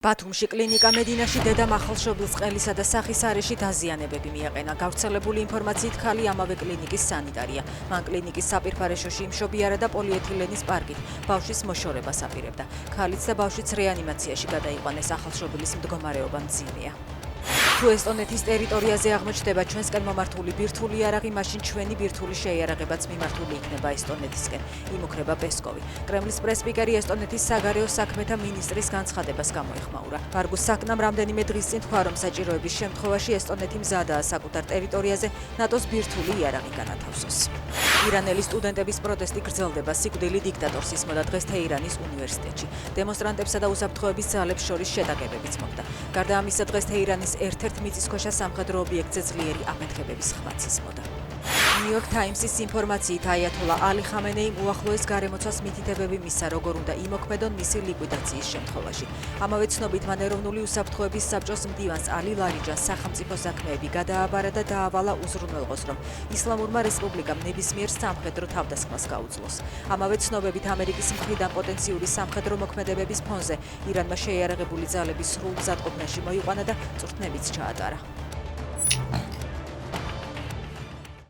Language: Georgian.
ბათუმში კლინიკა მედინაში დედამ ახალშობილს ყელისა და სახის არეში დაზიანებები მიაყენა. გავრცელებული ინფორმაციით ქალი ამავე კლინიკის სანიტარია. მან კლინიკის საპირფარეშოში იმშობიარა და პოლიეთილენის პარკით ბავშვის მოშორებას აპირებდა. ქალიც და ბავშვიც რეანიმაციაში გადაიყვანეს. ახალშობილის მდგომარეობა მძიმეა. თუ ესტონეთის ტერიტორიაზე აღმოჩნდება ჩვენსკენ მომართული ბირთვული იარაღი, მაშინ ჩვენი ბირთვული შეიარაღებაც მიმართული იქნება ესტონეთისკენ, იმუქრება პესკოვი. კრემლის პრესსპიკერი ესტონეთის საგარეო საქმეთა მინისტრის განცხადებას გამოეხმაურა. ვარგუს საკნამ რამდენიმე დღის წინ თქვა, რომ საჭიროების შემთხვევაში ესტონეთი მზადაა საკუთარ ტერიტორიაზე ნატოს ბირთვული იარაღი განათავსოს. ირანელი სტუდენტების პროტესტი გრძელდება. სიკვდილი დიქტატორს ისმოდა დღეს თეირანის უნივერსიტეტში. დემონსტრანტებსა და უსაფრთხოების ძალებს შორის შეტაკებებიც მოხდა. გარდა ამისა, დღეს თეირანის ერთ-ერთ მიწისქვეშა სამხედრო ობიექტზე ძლიერი აფეთქებების ხმაც ისმოდა. New York Times-ის ინფორმაციით აიათოლა ალი ხამენეიმ უახლოეს გარემოცვას მითითებები მისცა, როგორ უნდა იმოქმედონ მისი ლიკვიდაციის შემთხვევაში. ამავე ცნობით, მან ეროვნული უსაფრთხოების საბჭოს მდივანს ალი ლარიჯანს სახელმწიფო საქმეები გადააბარა და დაავალა უზრუნველყოს, რომ ისლამურმა რესპუბლიკამ ნებისმიერ სამხედრო თავდასხმას გაუძლოს. ამავე ცნობებით, ამერიკის მხრიდან პოტენციური სამხედრო მოქმედებების ფონზე ირანმა შეიარაღებული ძალების სრულ მზადყოფნაში მოიყვანა და წვრთნებიც ჩაატარა.